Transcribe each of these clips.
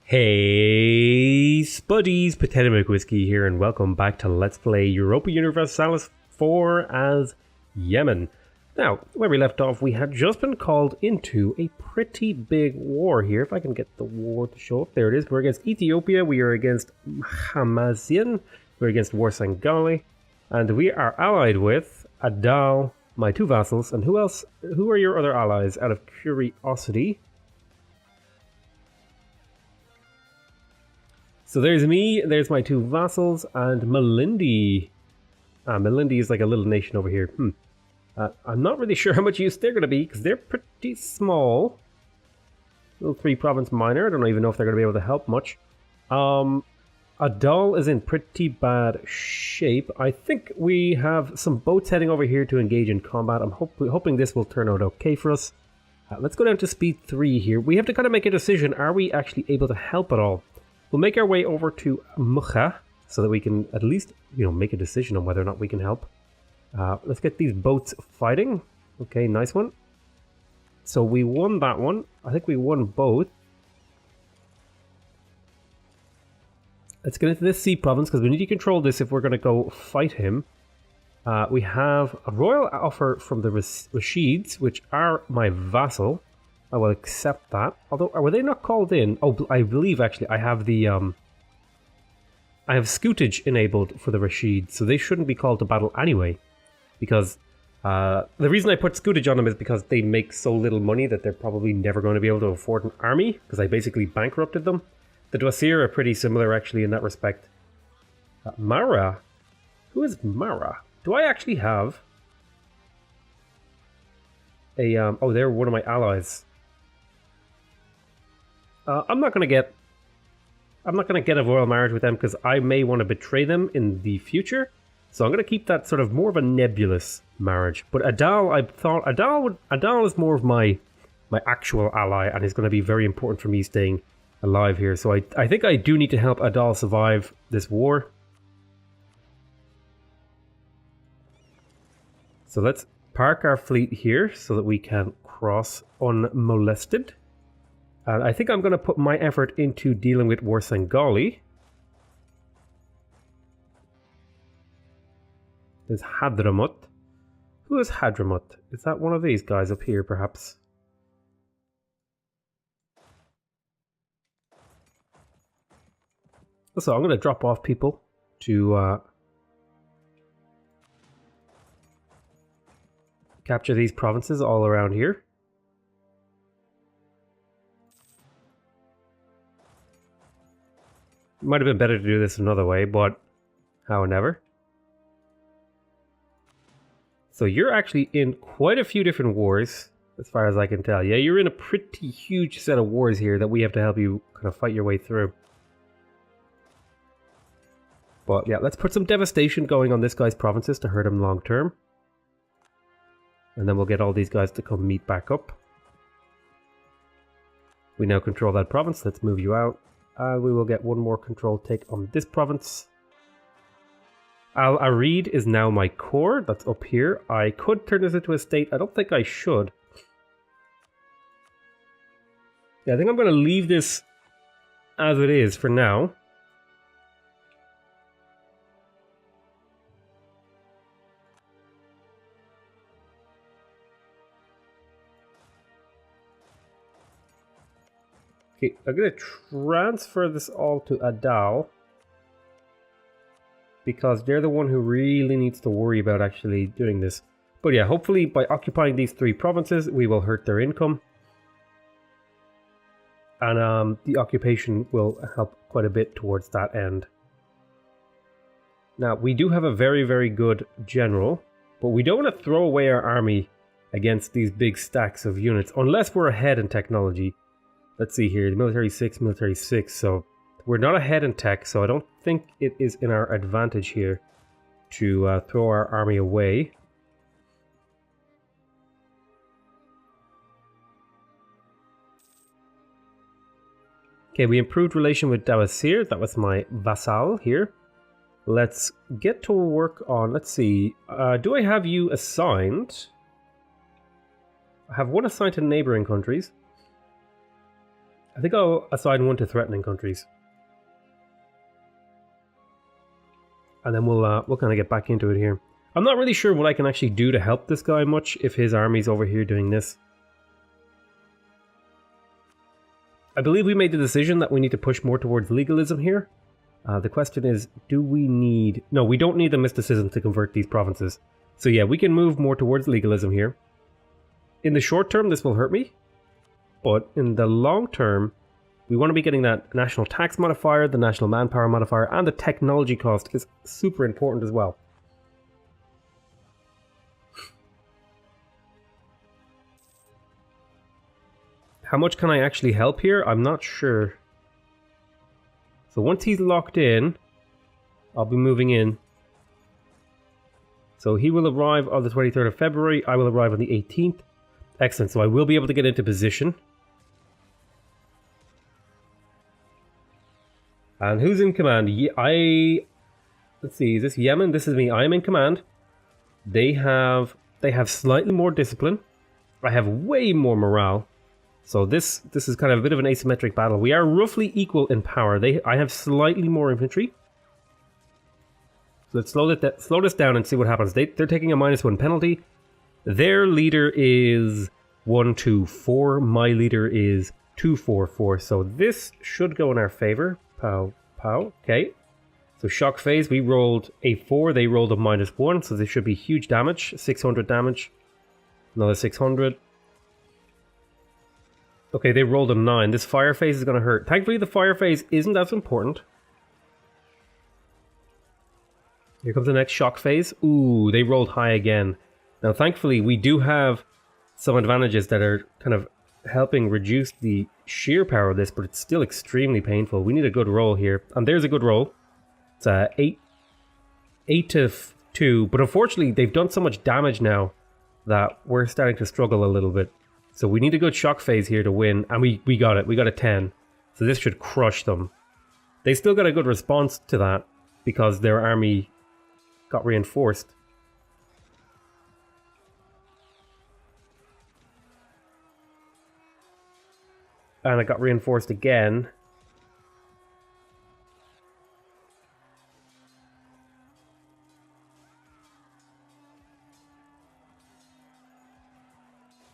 Hey spuddies, PotatoMcWhiskey here and welcome back to Let's Play Europa Universalis 4 as Yemen. Now, where we left off, we had just been called into a pretty big war here. If I can get the war to show up, there it is. We're against Ethiopia, we are against Hamazian, we're against Warsangali, and we are allied with Adal, my two vassals, and who else? Who are your other allies out of curiosity? So there's me, there's my two vassals, and Malindi. Malindi is like a little nation over here. I'm not really sure how much use they're going to be, because they're pretty small. Little 3-province minor, I don't even know if they're going to be able to help much. Adal is in pretty bad shape. I think we have some boats heading over here to engage in combat. I'm hoping this will turn out okay for us. Let's go down to speed 3 here. We have to kind of make a decision. Are we actually able to help at all? We'll make our way over to Mukha so that we can at least, make a decision on whether or not we can help. Let's get these boats fighting. Okay, nice one. So we won that one. I think we won both. Let's get into this sea province because we need to control this if we're going to go fight him. We have a royal offer from the Rashids, which are my vassal. I will accept that. Although, were they not called in? Oh, I believe actually I have the I have scootage enabled for the Rashid, so they shouldn't be called to battle anyway. Because the reason I put scootage on them is because they make so little money that they're probably never going to be able to afford an army, because I basically bankrupted them. The Dwasir are pretty similar actually in that respect. Mara? Who is Mara? Do I actually have a oh, they're one of my allies. I'm not gonna get a royal marriage with them because I may want to betray them in the future. So I'm gonna keep that sort of more of a nebulous marriage. But Adal, I thought Adal is more of my actual ally and is going to be very important for me staying alive here. So I think I do need to help Adal survive this war. So let's park our fleet here so that we can cross unmolested. And I think I'm going to put my effort into dealing with Warsangali. There's Hadramut. Who is Hadramut? Is that one of these guys up here, perhaps? So I'm going to drop off people to capture these provinces all around here. Might have been better to do this another way, but however. So you're actually in quite a few different wars, as far as I can tell. Yeah, you're in a pretty huge set of wars here that we have to help you kind of fight your way through. But yeah, let's put some devastation going on this guy's provinces to hurt him long term. And then we'll get all these guys to come meet back up. We now control that province. Let's move you out. We will get one more control take on this province. Al Arid is now my core. That's up here. I could turn this into a state. I don't think I should. Yeah, I think I'm going to leave this as it is for now. Okay, I'm going to transfer this all to Adal. Because they're the one who really needs to worry about actually doing this. But yeah, hopefully by occupying these 3 provinces, we will hurt their income. And the occupation will help quite a bit towards that end. Now, we do have a very, very good general. But we don't want to throw away our army against these big stacks of units. Unless we're ahead in technology. Let's see here, the military 6, so we're not ahead in tech, so I don't think it is in our advantage here to throw our army away. Okay, we improved relation with Dawasir, that was my vassal here. Let's get to work on, let's see, do I have you assigned? I have one assigned to neighboring countries. I think I'll assign one to threatening countries. And then we'll kind of get back into it here. I'm not really sure what I can actually do to help this guy much if his army's over here doing this. I believe we made the decision that we need to push more towards legalism here. The question is, do we need... No, we don't need the mysticism to convert these provinces. So yeah, we can move more towards legalism here. In the short term, this will hurt me. But in the long term, we want to be getting that national tax modifier, the national manpower modifier, and the technology cost is super important as well. How much can I actually help here? I'm not sure. So once he's locked in, I'll be moving in. So he will arrive on the 23rd of February. I will arrive on the 18th. Excellent. So I will be able to get into position. And who's in command? Let's see, is this Yemen? This is me. I am in command. They have slightly more discipline. I have way more morale. So this is kind of a bit of an asymmetric battle. We are roughly equal in power. I have slightly more infantry. So let's slow this down and see what happens. They're taking a -1 penalty. Their leader is 124. My leader is 244. So this should go in our favor. Pow, pow. Okay. So shock phase, we rolled a 4. They rolled a -1. So this should be huge damage. 600 damage. Another 600. Okay, they rolled a 9. This fire phase is going to hurt. Thankfully, the fire phase isn't as important. Here comes the next shock phase. Ooh, they rolled high again. Now, thankfully, we do have some advantages that are kind of helping reduce the sheer power of this, but it's still extremely painful. We need a good roll here. And there's a good roll. It's 8 to 2. But unfortunately, they've done so much damage now that we're starting to struggle a little bit. So we need a good shock phase here to win, and we got it. We got a 10. So this should crush them. They still got a good response to that because their army got reinforced. And it got reinforced again.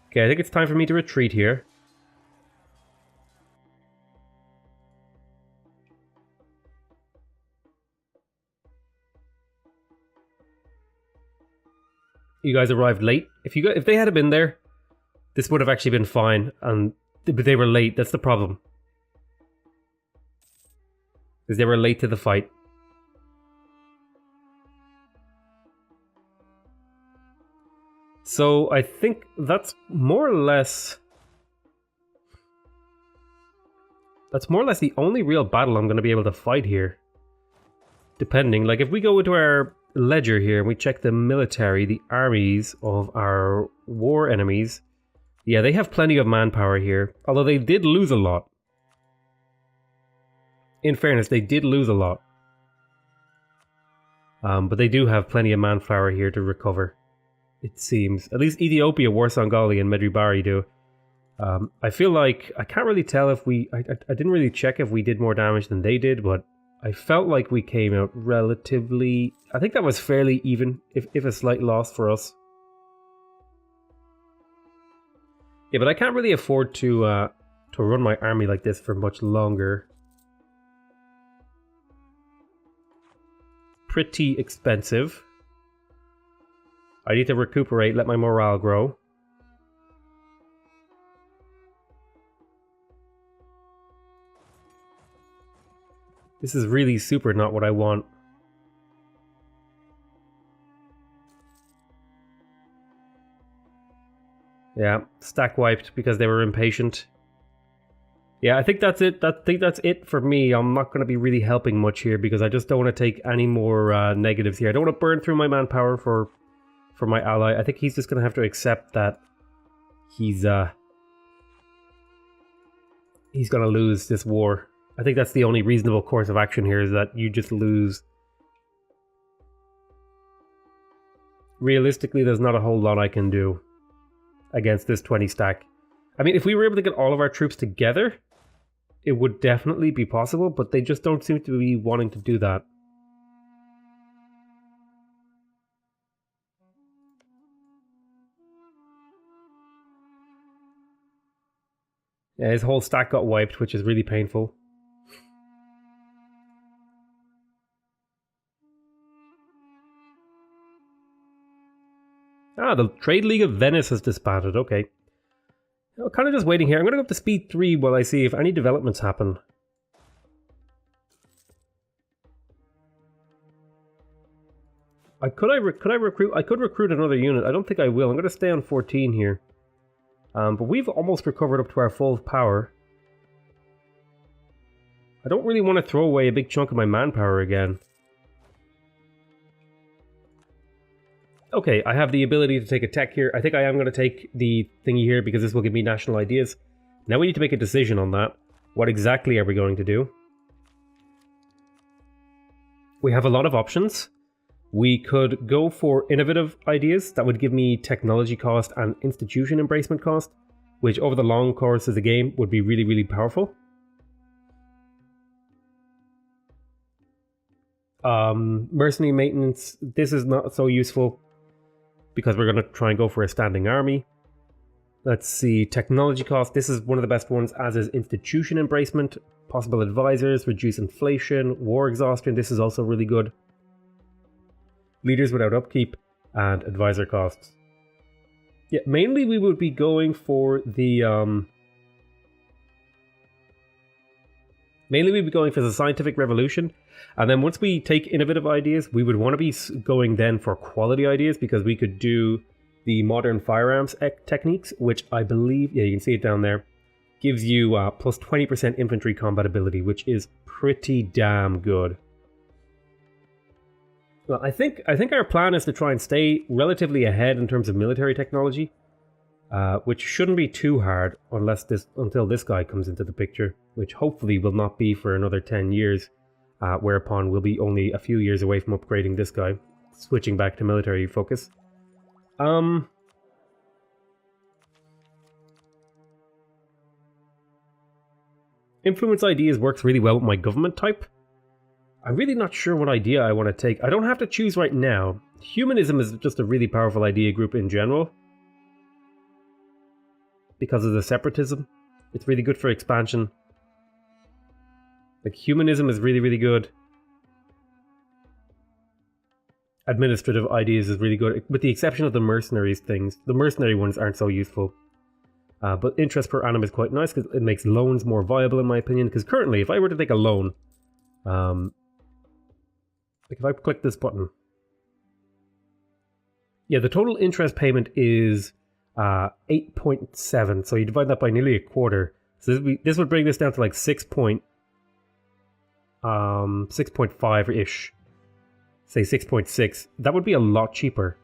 Okay, I think it's time for me to retreat here. You guys arrived late. If they had been there, this would have actually been fine. But they were late. That's the problem. Because they were late to the fight. So I think that's more or less... That's more or less the only real battle I'm going to be able to fight here. Depending. Like, if we go into our ledger here and we check the military, the armies of our war enemies... Yeah, they have plenty of manpower here. Although they did lose a lot. In fairness, they did lose a lot. But they do have plenty of manpower here to recover. It seems. At least Ethiopia, Warsangali, and Medjugorje do. I feel like... I can't really tell if we... I didn't really check if we did more damage than they did, but I felt like we came out relatively... I think that was fairly even, if a slight loss for us. Yeah, but I can't really afford to run my army like this for much longer. Pretty expensive. I need to recuperate, let my morale grow. This is really super not what I want. Yeah, stack wiped because they were impatient. Yeah, I think that's it. I think that's it for me. I'm not going to be really helping much here because I just don't want to take any more negatives here. I don't want to burn through my manpower for my ally. I think he's just going to have to accept that he's going to lose this war. I think that's the only reasonable course of action here, is that you just lose. Realistically, there's not a whole lot I can do against this 20 stack. I mean, if we were able to get all of our troops together, it would definitely be possible, but they just don't seem to be wanting to do that. Yeah, his whole stack got wiped, which is really painful. Ah, the Trade League of Venice has disbanded, okay. I'm kind of just waiting here. I'm going to go up to speed 3 while I see if any developments happen. I could recruit another unit. I don't think I will. I'm going to stay on 14 here. But we've almost recovered up to our full power. I don't really want to throw away a big chunk of my manpower again. Okay, I have the ability to take a tech here. I think I am going to take the thingy here because this will give me national ideas. Now we need to make a decision on that. What exactly are we going to do? We have a lot of options. We could go for innovative ideas. That would give me technology cost and institution embracement cost, which over the long course of the game would be really, really powerful. Mercenary maintenance. This is not so useful because we're going to try and go for a standing army. Let's see, technology cost. This is one of the best ones, as is institution embracement, possible advisors, reduce inflation, war exhaustion. This is also really good. Leaders without upkeep and advisor costs. Yeah, mainly we would be going for the scientific revolution. And then once we take innovative ideas, we would want to be going then for quality ideas, because we could do the modern firearms techniques, which I believe, yeah, you can see it down there, gives you plus 20% infantry combat ability, which is pretty damn good. Well, I think our plan is to try and stay relatively ahead in terms of military technology, which shouldn't be too hard until this guy comes into the picture, which hopefully will not be for another 10 years. Whereupon we'll be only a few years away from upgrading this guy, switching back to military focus. Influence ideas works really well with my government type. I'm really not sure what idea I want to take. I don't have to choose right now. Humanism is just a really powerful idea group in general, because of the separatism. It's really good for expansion. Like, humanism is really, really good. Administrative ideas is really good, with the exception of the mercenaries things. The mercenary ones aren't so useful. But interest per annum is quite nice, because it makes loans more viable, in my opinion. Because currently, if I were to take a loan, like if I click this button, yeah, the total interest payment is 8.7. So you divide that by nearly a quarter. So this would bring this down to like 6.5-ish. Say 6.6. That would be a lot cheaper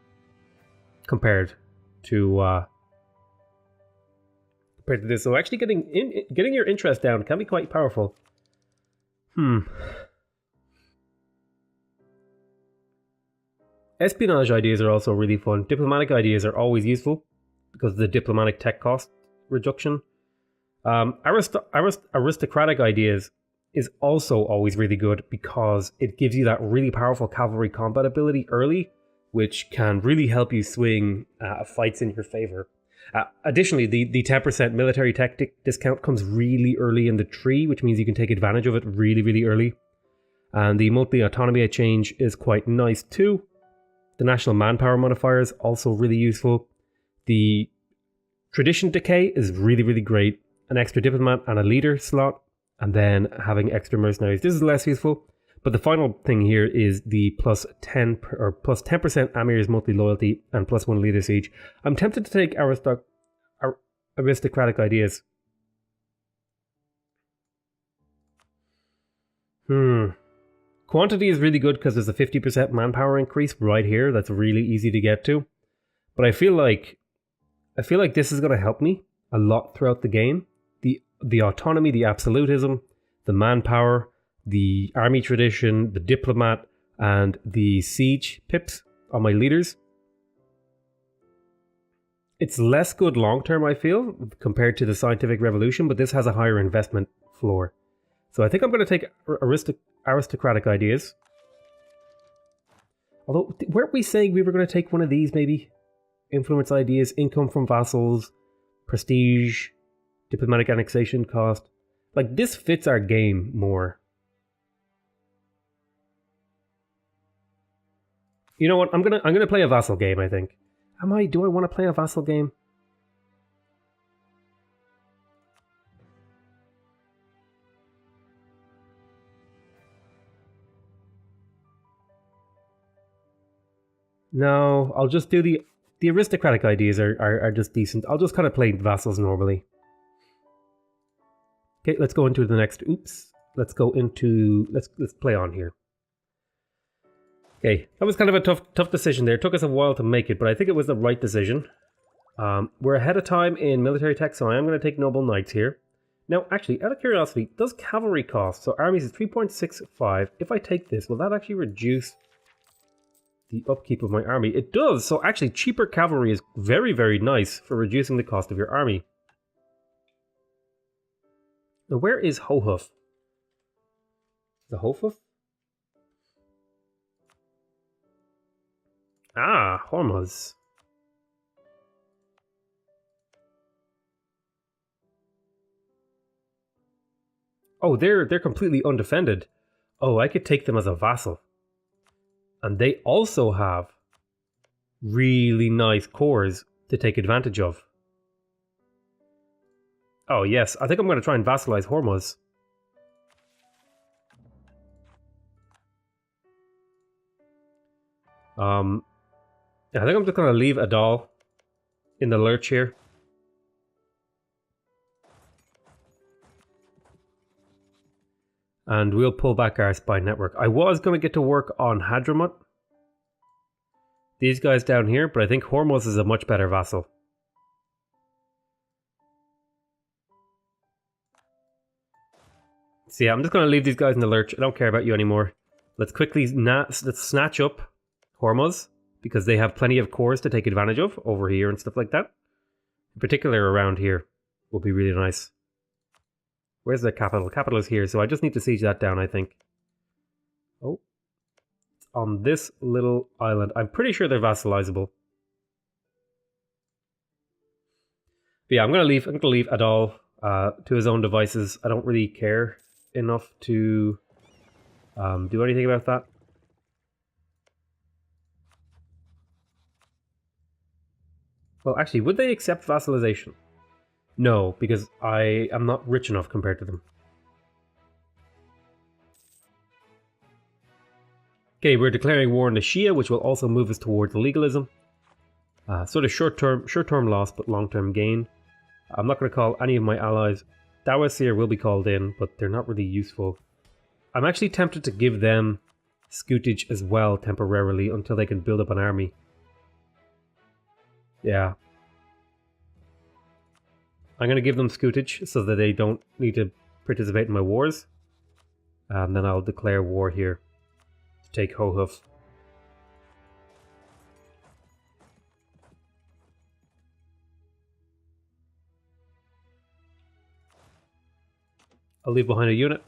compared to this. So actually getting your interest down can be quite powerful. Espionage ideas are also really fun. Diplomatic ideas are always useful because of the diplomatic tech cost reduction. Aristocratic ideas is also always really good because it gives you that really powerful cavalry combat ability early, which can really help you swing fights in your favor. Additionally, the 10% military tactic discount comes really early in the tree, which means you can take advantage of it really, really early. And the monthly autonomy change is quite nice too. The national manpower modifier is also really useful. The tradition decay is really, really great. An extra diplomat and a leader slot, and then having extra mercenaries. This is less useful, but the final thing here is the plus 10% Amir's monthly loyalty and plus 1 leader siege. I'm tempted to take aristocratic ideas. Quantity is really good because there's a 50% manpower increase right here. That's really easy to get to. But I feel like this is going to help me a lot throughout the game. The autonomy, the absolutism, the manpower, the army tradition, the diplomat, and the siege pips on my leaders. It's less good long term, I feel, compared to the scientific revolution, but this has a higher investment floor. So I think I'm going to take aristocratic ideas. Although, weren't we saying we were going to take one of these, maybe? Influence ideas, income from vassals, prestige, diplomatic annexation cost. Like, this fits our game more. You know what? I'm gonna play a vassal game, I think. Do I want to play a vassal game? No, I'll just do the aristocratic ideas are just decent. I'll just kind of play vassals normally. Okay, let's go into the next. Oops. Let's go into let's play on here. Okay, that was kind of a tough decision there. It took us a while to make it, but I think it was the right decision. We're ahead of time in military tech, so I am going to take noble knights here. Now, actually, out of curiosity, does cavalry cost? So armies is 3.65. If I take this, will that actually reduce the upkeep of my army? It does. So actually, cheaper cavalry is very, very nice for reducing the cost of your army. Now, where is Hohuf? The Hofuf? Ah, Hormuz. Oh, they're completely undefended. Oh, I could take them as a vassal. And they also have really nice cores to take advantage of. Oh yes, I think I'm going to try and vassalize Hormuz. I think I'm just going to leave Adal in the lurch here. And we'll pull back our spy network. I was going to get to work on Hadramut. These guys down here, but I think Hormuz is a much better vassal. So yeah, I'm just going to leave these guys in the lurch. I don't care about you anymore. Let's quickly let's snatch up Hormuz, because they have plenty of cores to take advantage of over here and stuff like that. In particular around here will be really nice. Where's the capital? Capital is here, so I just need to siege that down, I think. Oh. It's on this little island. I'm pretty sure they're vassalizable. But yeah, I'm going to leave Adal to his own devices. I don't really care enough to do anything about that. Well, actually, would they accept vassalization? No, because I am not rich enough compared to them. Okay, we're declaring war on the Shia, which will also move us towards legalism. Sort of short-term loss, but long-term gain. I'm not going to call any of my allies. Dawasir will be called in, but they're not really useful. I'm actually tempted to give them scutage as well temporarily until they can build up an army. Yeah. I'm going to give them scutage so that they don't need to participate in my wars. And then I'll declare war here to take Hohuf. I'll leave behind a unit.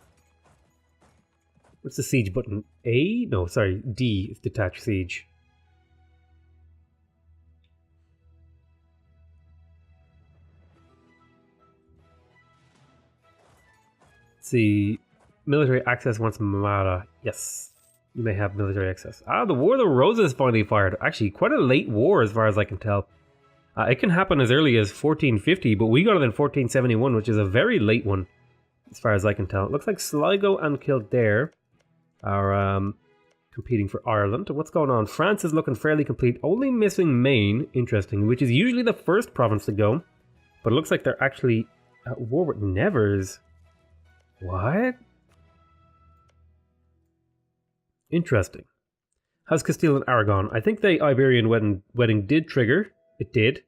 What's the siege button? A? No, sorry, D is detach siege. Let's see. Military access wants Mara. Yes, you may have military access. Ah, the War of the Roses finally fired. Actually, quite a late war as far as I can tell. It can happen as early as 1450, but we got it in 1471, which is a very late one, as far as I can tell. It looks like Sligo and Kildare are competing for Ireland. What's going on? France is looking fairly complete, only missing Maine, interesting, which is usually the first province to go. But it looks like they're actually at war with Nevers. What? Interesting. How's Castile and Aragon? I think the Iberian wedding did trigger. It did.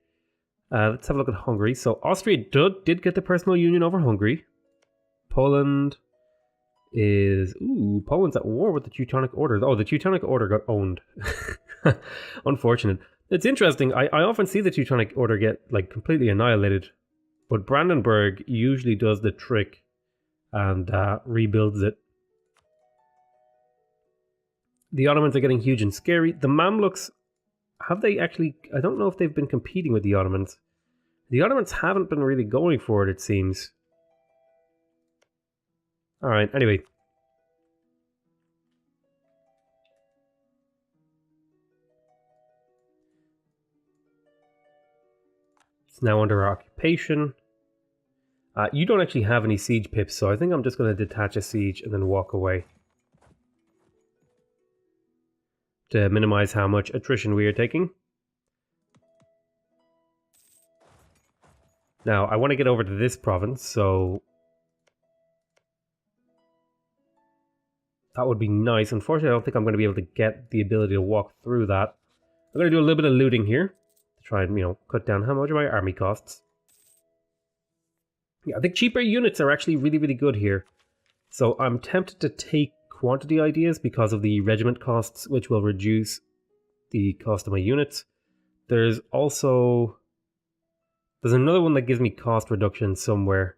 Let's have a look at Hungary. So Austria did get the personal union over Hungary. Poland is... Ooh, Poland's at war with the Teutonic Order. Oh, the Teutonic Order got owned. Unfortunate. It's interesting. I often see the Teutonic Order get like completely annihilated. But Brandenburg usually does the trick and rebuilds it. The Ottomans are getting huge and scary. The Mamluks, have they actually... I don't know if they've been competing with the Ottomans. The Ottomans haven't been really going for it, it seems. Alright, anyway. It's now under occupation. You don't actually have any siege pips, so I think I'm just going to detach a siege and then walk away. To minimize how much attrition we are taking. Now, I want to get over to this province, so... that would be nice. Unfortunately, I don't think I'm going to be able to get the ability to walk through that. I'm going to do a little bit of looting here. To try and, you know, cut down how much my army costs. Yeah, I think cheaper units are actually really, really good here. So I'm tempted to take quantity ideas because of the regiment costs, which will reduce the cost of my units. There's also... there's another one that gives me cost reduction somewhere.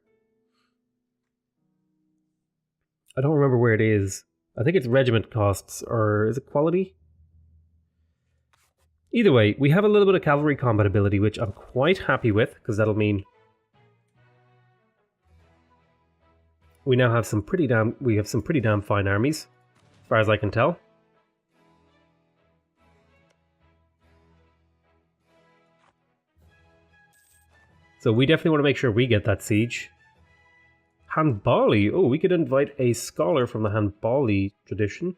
I don't remember where it is. I think it's regiment costs, or is it quality? Either way, we have a little bit of cavalry combat ability, which I'm quite happy with, because that'll mean we now have some pretty damn fine armies, as far as I can tell. So we definitely want to make sure we get that siege. Hanbali. Oh, we could invite a scholar from the Hanbali tradition,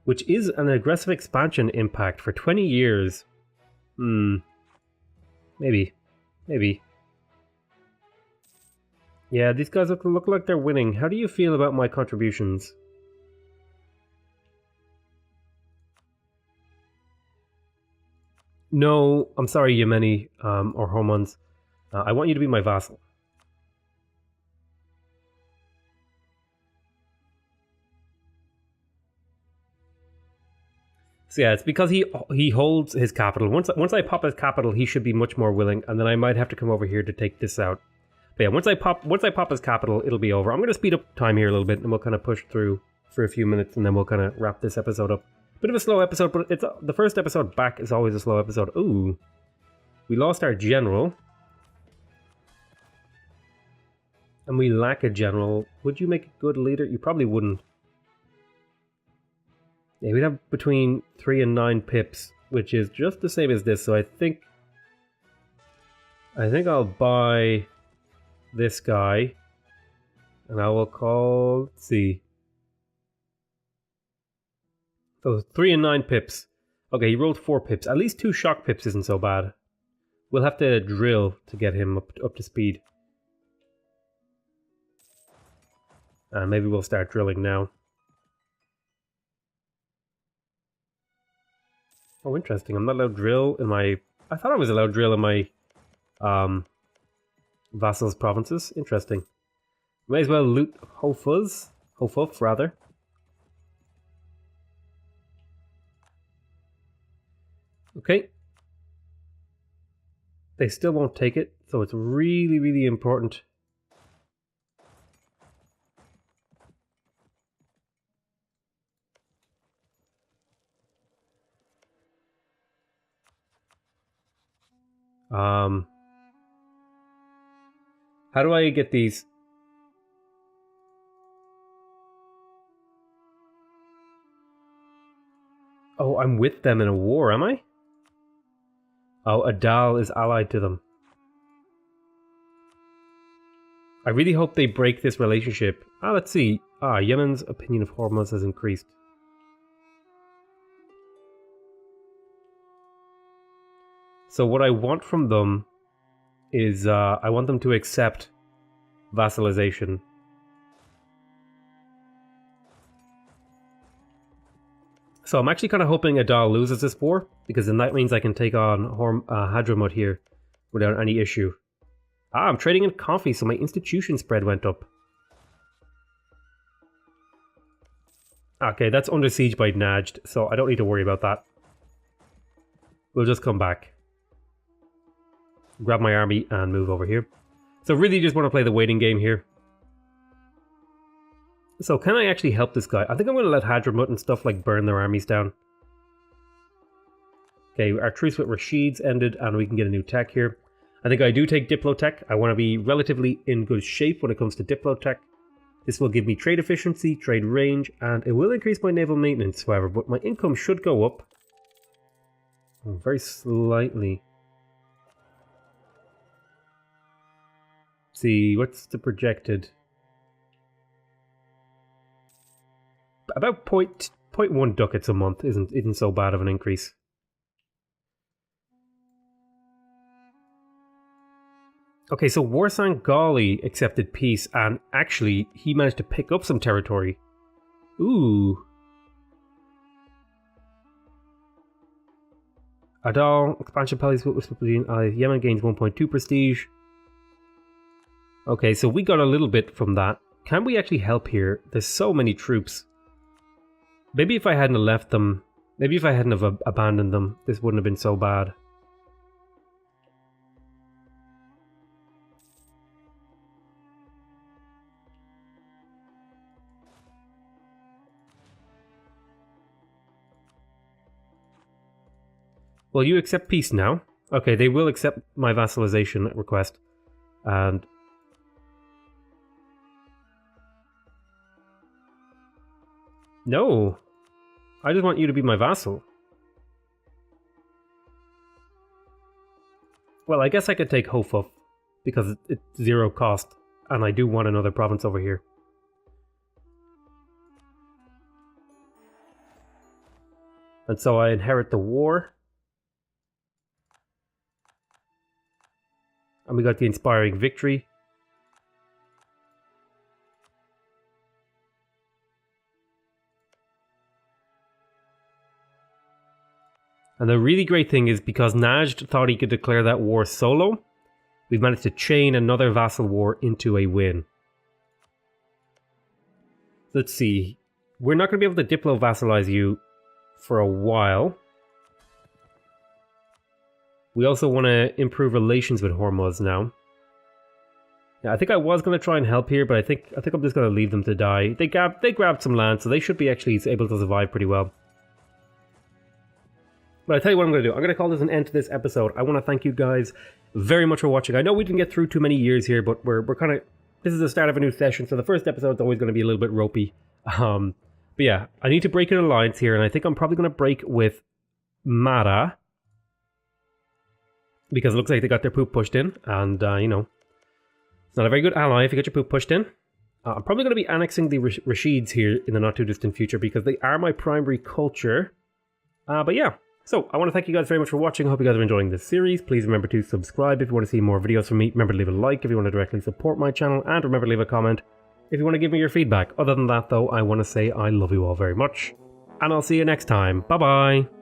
which is an aggressive expansion impact for 20 years. Maybe. Yeah, these guys look like they're winning. How do you feel about my contributions? No, I'm sorry, Yemeni, or Hormons. I want you to be my vassal. So yeah, it's because he holds his capital. Once I pop his capital, he should be much more willing, and then I might have to come over here to take this out. But yeah, once I pop his capital, it'll be over. I'm going to speed up time here a little bit, and we'll kind of push through for a few minutes, and then we'll kind of wrap this episode up. Bit of a slow episode, but it's the first episode back is always a slow episode. Ooh, we lost our general, and we lack a general. Would you make a good leader? You probably wouldn't. Yeah, we'd have between 3 and 9 pips, which is just the same as this. So I think I'll buy this guy, and I will call. Let's see. So 3 and 9 pips. Okay, he rolled 4 pips. At least 2 shock pips isn't so bad. We'll have to drill to get him up to speed. And maybe we'll start drilling now. Oh, interesting. I'm not allowed drill in my... I thought I was allowed drill in my vassals' provinces. Interesting. May as well loot Hofuf, rather. Okay. They still won't take it, so it's really, really important. How do I get these? Oh, I'm with them in a war, am I? Oh, Adal is allied to them. I really hope they break this relationship. Let's see. Yemen's opinion of Hormuz has increased. So what I want from them is I want them to accept vassalization. So I'm actually kind of hoping Adal loses this war, because then that means I can take on Hadramut here without any issue. I'm trading in coffee, so my institution spread went up. Okay, that's under siege by Najd, so I don't need to worry about that. We'll just come back. Grab my army and move over here. So really just want to play the waiting game here. So can I actually help this guy? I think I'm going to let Hadramut and stuff like burn their armies down. Okay, our truce with Rashids ended and we can get a new tech here. I think I do take Diplotech. I want to be relatively in good shape when it comes to Diplotech. This will give me trade efficiency, trade range, and it will increase my naval maintenance, however, but my income should go up. Very slightly. Let's see, what's the projected? About 0.1 ducats a month isn't so bad of an increase. Okay, so Warsan Gali accepted peace, and actually, he managed to pick up some territory. Ooh. Adal, expansion policy between Yemen gains 1.2 prestige. Okay, so we got a little bit from that. Can we actually help here? There's so many troops. Maybe if I hadn't left them, maybe if I hadn't have abandoned them, this wouldn't have been so bad. Well, you accept peace now. Okay, they will accept my vassalization request. And... No! I just want you to be my vassal. Well, I guess I could take Hofuf, because it's 0 cost, and I do want another province over here. And so I inherit the war. And we got the inspiring victory. And the really great thing is, because Najd thought he could declare that war solo, we've managed to chain another vassal war into a win. Let's see. We're not going to be able to diplo-vassalize you for a while. We also want to improve relations with Hormuz now. Yeah, I think I was going to try and help here, but I think I'm just going to leave them to die. They grabbed some land, so they should be actually able to survive pretty well. But I tell you what I'm going to do. I'm going to call this an end to this episode. I want to thank you guys very much for watching. I know we didn't get through too many years here, but we're kind of... This is the start of a new session, so the first episode's always going to be a little bit ropey. But yeah, I need to break an alliance here, and I think I'm probably going to break with Mara. Because it looks like they got their poop pushed in, and, you know, it's not a very good ally if you get your poop pushed in. I'm probably going to be annexing the Rashids here in the not-too-distant future, because they are my primary culture. But yeah, so I want to thank you guys very much for watching. I hope you guys are enjoying this series. Please remember to subscribe if you want to see more videos from me. Remember to leave a like if you want to directly support my channel, and remember to leave a comment if you want to give me your feedback. Other than that, though, I want to say I love you all very much, and I'll see you next time. Bye-bye!